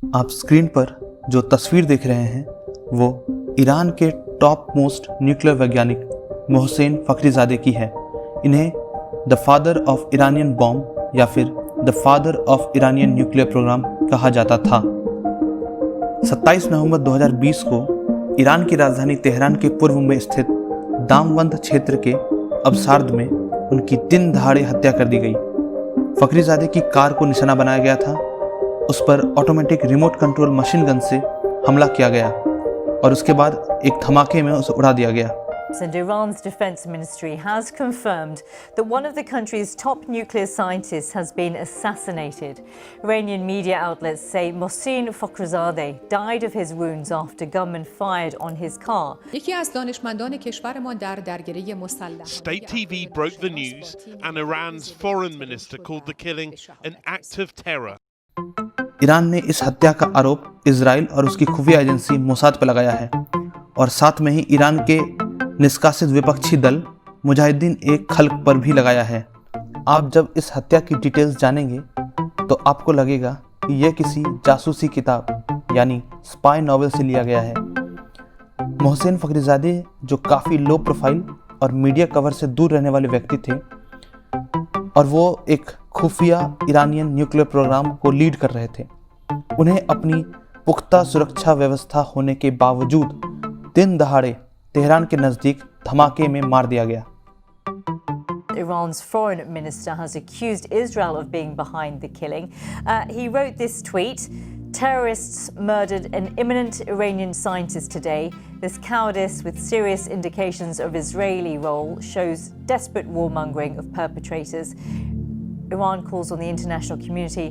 आप स्क्रीन पर जो तस्वीर देख रहे हैं वो ईरान के टॉप मोस्ट न्यूक्लियर वैज्ञानिक मोहसेन फखरीजादे की है। इन्हें the father of Iranian bomb या फिर the father of Iranian nuclear programme कहा जाता था। 27 नवंबर 2020 को ईरान की राजधानी तेहरान के पूर्व में स्थित दामवंद क्षेत्र के अबसार्द में उनकी दिन दहाड़े हत्या कर दी गई। फखरीजादे की कार को निशाना बनाया गया था, उस पर automatic remote control machine gun से हमला किया गया और उसके बाद एक धमाके में उसे उड़ा दिया गया। And Iran's defense ministry has confirmed that one of the country's top nuclear scientists has been assassinated. Iranian media outlets say Mohsen Fakhrizadeh died of his wounds after gunmen fired on his car. State TV broke the news and Iran's foreign minister called the killing an act of terror. Iran ने इस हत्या का आरोप Israel और उसकी खुफिया agency Mossad पर लगाया है और साथ में ही ईरान के निष्कासित विपक्षी दल मुजाहिदीन एक खल्क पर भी लगाया है। आप जब इस हत्या की डिटेल्स जानेंगे तो आपको लगेगा कि यह किसी जासूसी किताब यानी स्पाई नॉवेल से लिया गया है। मोहसेन फखरीजादे जो काफ़ी लो प्रोफाइल और मीडिया कवर से दूर रहने वाले व्यक्ति थे और वो एक खुफिया ईरानियन न्यूक्लियर प्रोग्राम को लीड कर रहे थे, उन्हें अपनी पुख्ता सुरक्षा व्यवस्था होने के बावजूद दिन दहाड़े तेहरान के नज़दीक धमाके में मार दिया गया। Iran's foreign minister has accused Israel of being behind the killing. He wrote this tweet: "Terrorists murdered an eminent Iranian scientist today. This cowardice, with serious indications of Israeli role, shows desperate warmongering of perpetrators. Iran calls on the international community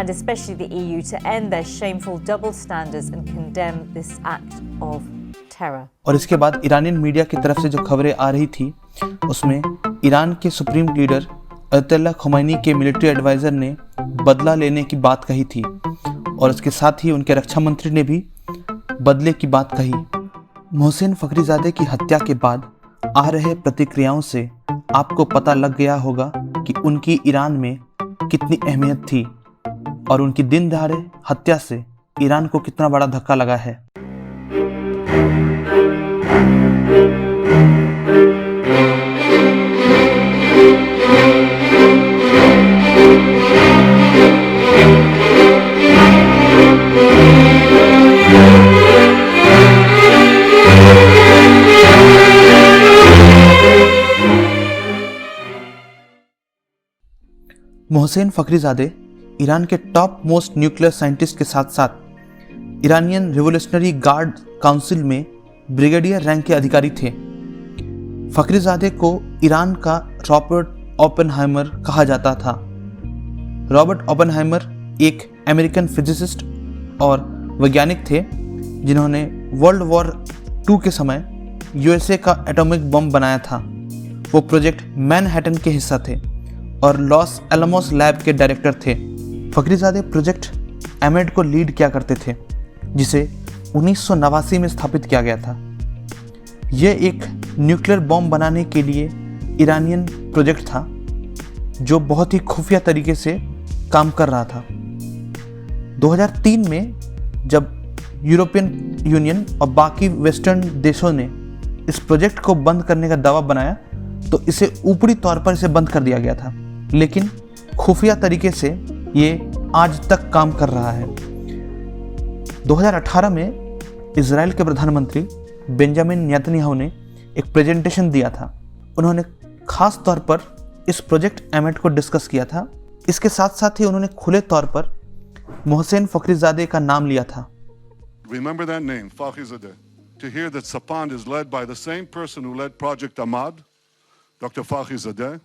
and especially the EU to end their shameful double standards and condemn this act of terror." और इसके बाद Iranian media की तरफ से जो खबरें आ रही थी उसमें ईरान के सुप्रीम लीडर अयतुल्लाह खुमैनी के मिलिट्री एडवाइज़र ने बदला लेने की बात कही थी और उसके साथ ही उनके रक्षा मंत्री ने भी बदले की बात कही। मोहसेन फखरीजादे की हत्या के बाद आ रहे प्रतिक्रियाओं से आपको पता लग गया होगा कि उनकी ईरान में कितनी अहमियत थी और उनकी दिन दहाड़े हत्या से ईरान को कितना बड़ा धक्का लगा है। मोहसेन फखरीजादे ईरान के टॉप मोस्ट न्यूक्लियर साइंटिस्ट के साथ साथ ईरानियन रिवोल्यूशनरी गार्ड काउंसिल में ब्रिगेडियर रैंक के अधिकारी थे। फखरीजादे को ईरान का रॉबर्ट ओपेनहाइमर कहा जाता था। रॉबर्ट ओपेनहाइमर एक अमेरिकन फिजिसिस्ट और वैज्ञानिक थे जिन्होंने वर्ल्ड वॉर II के समय यूएसए का एटॉमिक बम बनाया था। वो प्रोजेक्ट मैनहट्टन के हिस्सा थे और लॉस एलमोस लैब के डायरेक्टर थे। फखरीजादे प्रोजेक्ट एमेड को लीड किया करते थे जिसे 1989 में स्थापित किया गया था। यह एक न्यूक्लियर बॉम्ब बनाने के लिए ईरानियन प्रोजेक्ट था जो बहुत ही खुफिया तरीके से काम कर रहा था। 2003 में जब यूरोपियन यूनियन और बाकी वेस्टर्न देशों ने इस प्रोजेक्ट को बंद करने का दावा बनाया तो इसे ऊपरी तौर पर इसे बंद कर दिया गया था, लेकिन खुफिया तरीके से ये आज तक काम कर रहा है। 2018 में इजराइल के प्रधानमंत्री बेंजामिन नेतन्याहू ने एक प्रेजेंटेशन दिया था। उन्होंने खास तौर पर इस प्रोजेक्ट एमेड को डिस्कस किया था। इसके साथ साथ ही उन्होंने खुले तौर पर मोहसेन फखरीजादे का नाम लिया था। Remember that name, Fakhrizadeh. To hear that Sapand is led by the same person who led Project Ahmad, Dr. Fakhrizadeh.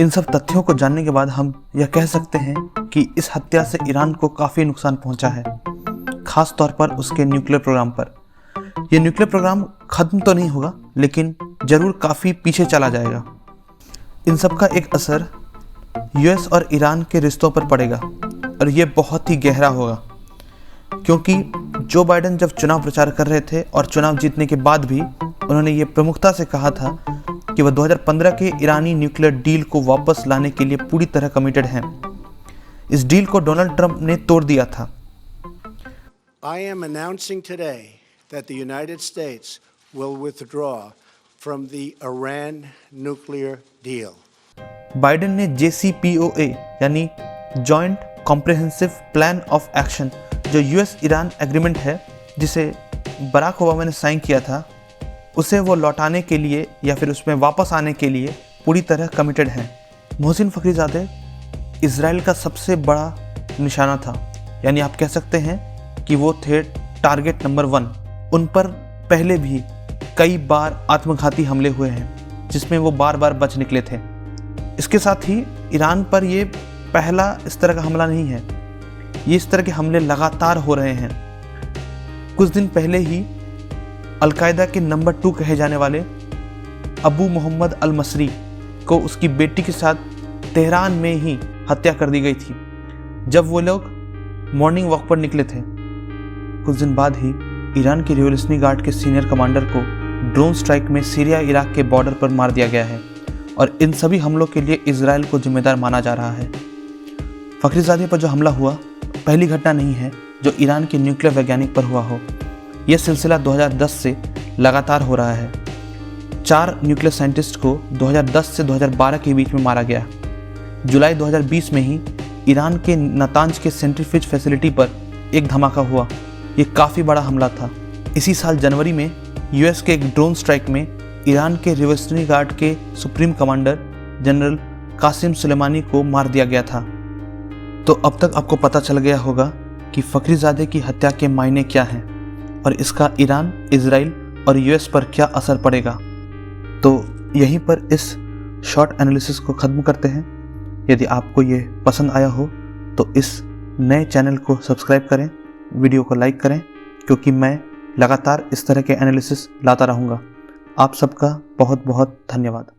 इन सब तथ्यों को जानने के बाद हम यह कह सकते हैं कि इस हत्या से ईरान को काफ़ी नुकसान पहुंचा है, खास तौर पर उसके न्यूक्लियर प्रोग्राम पर। यह न्यूक्लियर प्रोग्राम ख़त्म तो नहीं होगा लेकिन ज़रूर काफ़ी पीछे चला जाएगा। इन सब का एक असर यूएस और ईरान के रिश्तों पर पड़ेगा और ये बहुत ही गहरा होगा, क्योंकि जो बाइडेन जब चुनाव प्रचार कर रहे थे और चुनाव जीतने के बाद भी उन्होंने ये प्रमुखता से कहा था कि वह 2015 के ईरानी न्यूक्लियर डील को वापस लाने के लिए पूरी तरह कमिटेड हैं। इस डील को डोनाल्ड ट्रंप ने तोड़ दिया था। I am announcing today that the United States will withdraw from the Iran nuclear deal. Biden ने JCPOA यानी joint comprehensive plan of action, जो यूएस ईरान एग्रीमेंट है जिसे बराक ओबामा ने साइन किया था, उसे वो लौटाने के लिए या फिर उसमें वापस आने के लिए पूरी तरह कमिटेड हैं। मोहसिन फ़खरीज़ादे इजराइल का सबसे बड़ा निशाना था, यानी आप कह सकते हैं कि वो थे टारगेट नंबर 1। उन पर पहले भी कई बार आत्मघाती हमले हुए हैं जिसमें वो बार बार बच निकले थे। इसके साथ ही ईरान पर ये पहला इस तरह का हमला नहीं है, ये इस तरह के हमले लगातार हो रहे हैं। कुछ दिन पहले ही अलकायदा के नंबर 2 कहे जाने वाले अबू मोहम्मद अल मसरी को उसकी बेटी के साथ तेहरान में ही हत्या कर दी गई थी जब वो लोग मॉर्निंग वॉक पर निकले थे। कुछ दिन बाद ही ईरान के रिवोल्यूशनरी गार्ड के सीनियर कमांडर को ड्रोन स्ट्राइक में सीरिया इराक के बॉर्डर पर मार दिया गया है और इन सभी हमलों के लिए इजराइल को जिम्मेदार माना जा रहा है। फ़खरीज़ादे पर जो हमला हुआ पहली घटना नहीं है जो ईरान के न्यूक्लियर वैज्ञानिक पर हुआ हो। यह सिलसिला 2010 से लगातार हो रहा है। 4 न्यूक्लियर साइंटिस्ट को 2010 से 2012 के बीच में मारा गया। जुलाई 2020 में ही ईरान के नातांज के सेंट्रीफ्यूज फैसिलिटी पर एक धमाका हुआ। ये काफ़ी बड़ा हमला था। इसी साल जनवरी में यूएस के एक ड्रोन स्ट्राइक में ईरान के रिवोल्यूशनरी गार्ड के supreme commander general Qasem Soleimani को मार दिया गया था। तो अब तक आपको पता चल गया होगा कि फ़खरीज़ादे की हत्या के मायने क्या हैं और इसका ईरान, इजराइल और यूएस पर क्या असर पड़ेगा। तो यहीं पर इस शॉर्ट एनालिसिस को ख़त्म करते हैं। यदि आपको ये पसंद आया हो तो इस नए चैनल को सब्सक्राइब करें, वीडियो को लाइक करें, क्योंकि मैं लगातार इस तरह के एनालिसिस लाता रहूँगा। आप सबका बहुत बहुत धन्यवाद।